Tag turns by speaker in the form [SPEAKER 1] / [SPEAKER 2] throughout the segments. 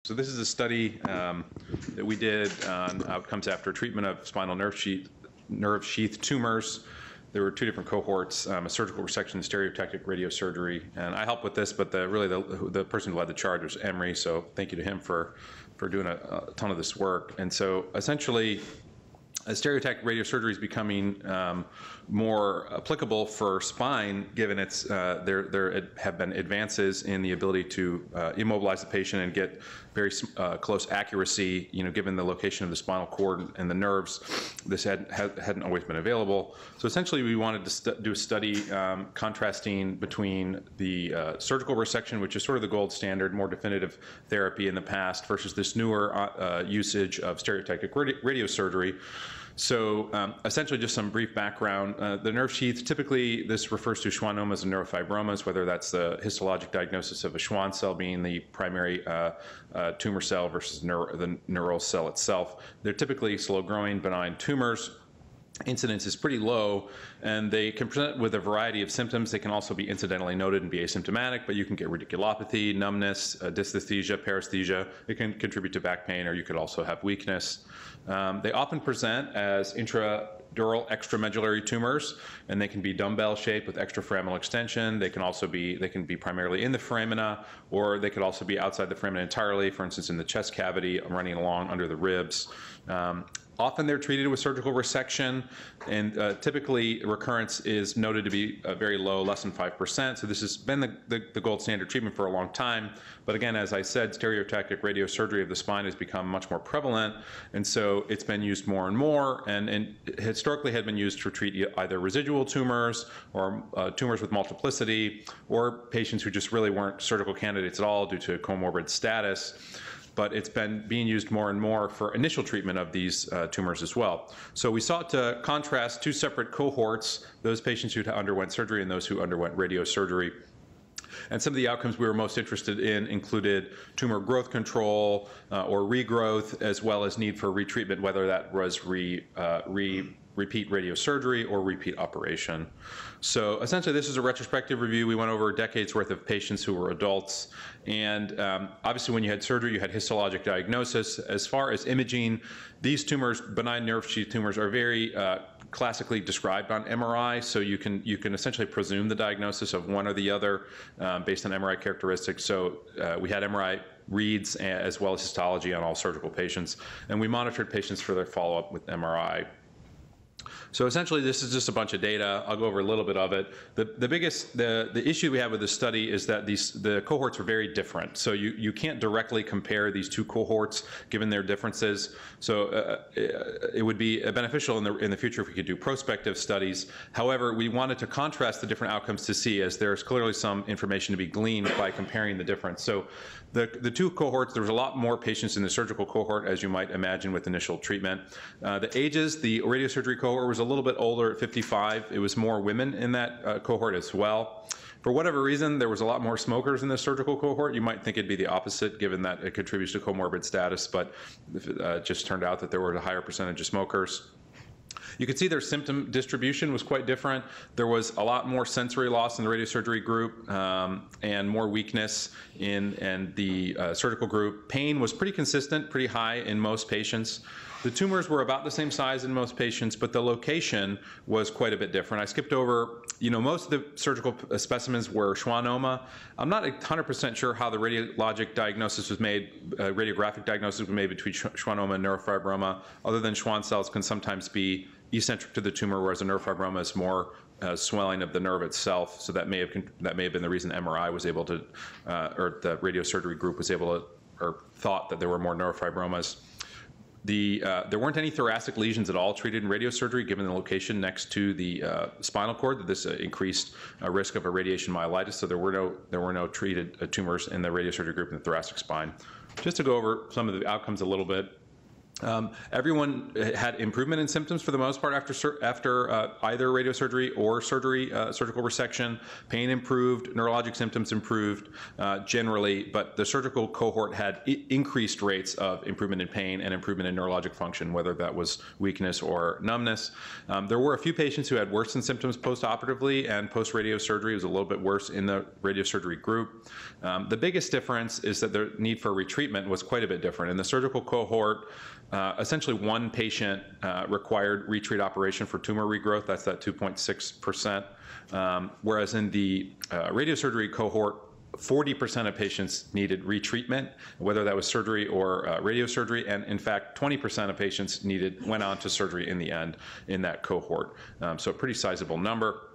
[SPEAKER 1] So this is a study that we did on outcomes after treatment of spinal nerve sheath tumors. There were two different cohorts, a surgical resection and stereotactic radiosurgery. And I helped with this, but the person who led the charge was Emery, so thank you to him for doing a ton of this work. And so essentially, stereotactic radiosurgery is becoming more applicable for spine, given there have been advances in the ability to immobilize the patient and get very close accuracy, given the location of the spinal cord and the nerves. This hadn't always been available. So essentially, we wanted to do a study contrasting between the surgical resection, which is sort of the gold standard, more definitive therapy in the past, versus this newer usage of stereotactic radiosurgery. So essentially, just some brief background. The nerve sheath, typically this refers to schwannomas and neurofibromas, whether that's the histologic diagnosis of a Schwann cell being the primary tumor cell versus the neural cell itself. They're typically slow-growing, benign tumors. Incidence is pretty low, and they can present with a variety of symptoms. They can also be incidentally noted and be asymptomatic, but you can get radiculopathy, numbness, dysesthesia, paresthesia. It can contribute to back pain, or you could also have weakness. They often present as intradural extramedullary tumors, and they can be dumbbell-shaped with extraforaminal extension. They can also be primarily in the foramina, or they could also be outside the foramina entirely, for instance, in the chest cavity, running along under the ribs. Often they're treated with surgical resection, and typically recurrence is noted to be very low, less than 5%. So this has been the gold standard treatment for a long time. But again, as I said, stereotactic radiosurgery of the spine has become much more prevalent, and so it's been used more and more, and historically had been used to treat either residual tumors or tumors with multiplicity, or patients who just really weren't surgical candidates at all due to comorbid status. But it's been being used more and more for initial treatment of these tumors as well. So we sought to contrast two separate cohorts, those patients who underwent surgery and those who underwent radiosurgery. And some of the outcomes we were most interested in included tumor growth control or regrowth, as well as need for retreatment, whether that was repeat radiosurgery or repeat operation. So essentially, this is a retrospective review. We went over decades worth of patients who were adults. And obviously, when you had surgery, you had histologic diagnosis. As far as imaging, these tumors, benign nerve sheath tumors, are very classically described on MRI. So you can essentially presume the diagnosis of one or the other based on MRI characteristics. So we had MRI reads as well as histology on all surgical patients. And we monitored patients for their follow-up with MRI. So essentially, this is just a bunch of data. I'll go over a little bit of it. The issue we have with this study is that the cohorts are very different. So you can't directly compare these two cohorts given their differences. So it would be beneficial in the future if we could do prospective studies. However, we wanted to contrast the different outcomes to see, as there's clearly some information to be gleaned by comparing the difference. So the two cohorts, there was a lot more patients in the surgical cohort, as you might imagine, with initial treatment. The ages, the radiosurgery cohort was a little bit older at 55. It was more women in that cohort as well. For whatever reason, there was a lot more smokers in the surgical cohort. You might think it'd be the opposite, given that it contributes to comorbid status, but it just turned out that there were a higher percentage of smokers. You could see their symptom distribution was quite different. There was a lot more sensory loss in the radiosurgery group and more weakness in the surgical group. Pain was pretty consistent, pretty high in most patients. The tumors were about the same size in most patients, but the location was quite a bit different. I skipped over, most of the surgical specimens were schwannoma. I'm not 100% sure how the radiographic diagnosis was made between schwannoma and neurofibroma, other than Schwann cells can sometimes be eccentric to the tumor, whereas a neurofibroma is more swelling of the nerve itself. So that may have been the reason MRI was able to, or the radiosurgery group was able to, or thought that there were more neurofibromas. There weren't any thoracic lesions at all treated in radiosurgery, given the location next to the spinal cord. That this increased risk of a radiation myelitis. So there were no treated tumors in the radiosurgery group in the thoracic spine. Just to go over some of the outcomes a little bit. Everyone had improvement in symptoms for the most part after either radiosurgery or surgical resection. Pain improved, neurologic symptoms improved generally, but the surgical cohort had increased rates of improvement in pain and improvement in neurologic function, whether that was weakness or numbness. There were a few patients who had worsened symptoms post-operatively and post-radiosurgery. It was a little bit worse in the radiosurgery group. The biggest difference is that the need for retreatment was quite a bit different. In the surgical cohort, essentially one patient required retreat operation for tumor regrowth. That's that 2.6%. Whereas in the radiosurgery cohort, 40% of patients needed retreatment, whether that was surgery or radiosurgery, and in fact, 20% of patients went on to surgery in the end in that cohort. So a pretty sizable number.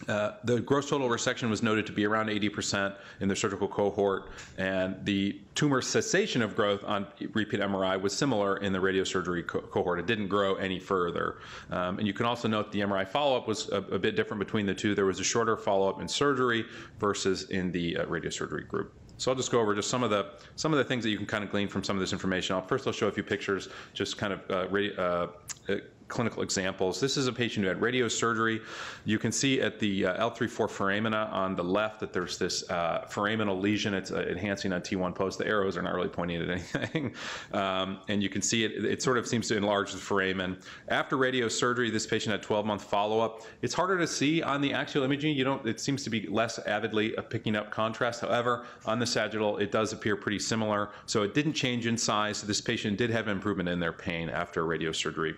[SPEAKER 1] The gross total resection was noted to be around 80% in the surgical cohort, and the tumor cessation of growth on repeat MRI was similar in the radiosurgery cohort. It didn't grow any further. And you can also note the MRI follow-up was a bit different between the two. There was a shorter follow-up in surgery versus in the radiosurgery group. So I'll just go over just some of the things that you can kind of glean from some of this information. First, I'll show a few pictures, just kind of clinical examples. This is a patient who had radiosurgery. You can see at the L3-4 foramina on the left that there's this foraminal lesion. It's enhancing on T1 post. The arrows are not really pointing at anything. And you can see it sort of seems to enlarge the foramen. After radiosurgery, this patient had 12-month follow-up. It's harder to see on the axial imaging. It seems to be less avidly picking up contrast. However, on the sagittal, it does appear pretty similar. So it didn't change in size. So this patient did have improvement in their pain after radiosurgery.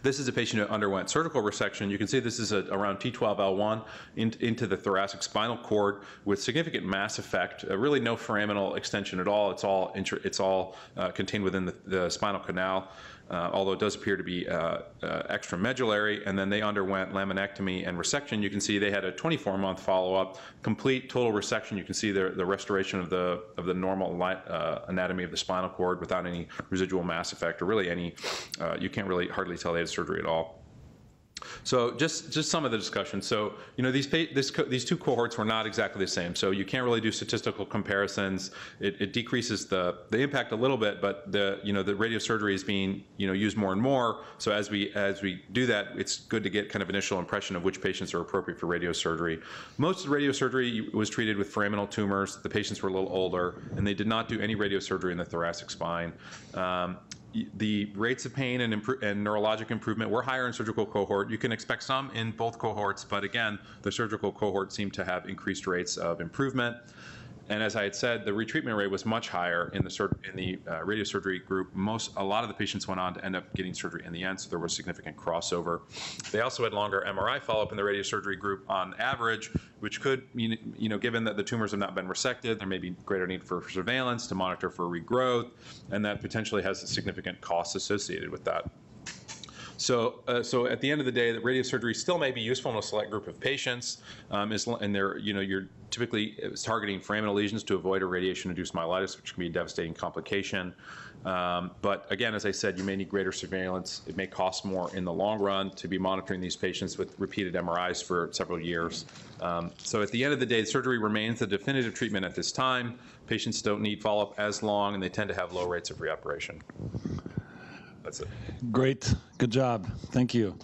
[SPEAKER 1] This is a patient who underwent surgical resection. You can see this is around T12L1 into the thoracic spinal cord with significant mass effect, really no foraminal extension at all. It's all contained within the spinal canal, although it does appear to be extramedullary. And then they underwent laminectomy and resection. You can see they had a 24-month follow-up, complete total resection. You can see the restoration of the normal anatomy of the spinal cord without any residual mass effect or really any. You can't really hardly tell they had surgery at all. So just some of the discussion. So these two cohorts were not exactly the same. So you can't really do statistical comparisons. It decreases the impact a little bit, but the radiosurgery is being used more and more. So as we do that, it's good to get kind of initial impression of which patients are appropriate for radiosurgery. Most of the radiosurgery was treated with foraminal tumors. The patients were a little older, and they did not do any radiosurgery in the thoracic spine. The rates of pain and neurologic improvement were higher in surgical cohort. You can expect some in both cohorts, but again, the surgical cohort seemed to have increased rates of improvement. And as I had said, the retreatment rate was much higher in the radiosurgery group. A lot of the patients went on to end up getting surgery in the end, so there was significant crossover. They also had longer MRI follow-up in the radiosurgery group on average, which could mean, given that the tumors have not been resected, there may be greater need for surveillance to monitor for regrowth, and that potentially has a significant cost associated with that. So at the end of the day, the radiosurgery still may be useful in a select group of patients, and you're typically targeting foraminal lesions to avoid a radiation-induced myelitis, which can be a devastating complication. But again, as I said, you may need greater surveillance. It may cost more in the long run to be monitoring these patients with repeated MRIs for several years. So at the end of the day, surgery remains the definitive treatment at this time. Patients don't need follow-up as long, and they tend to have low rates of reoperation. That's it.
[SPEAKER 2] Great. Good job. Thank you.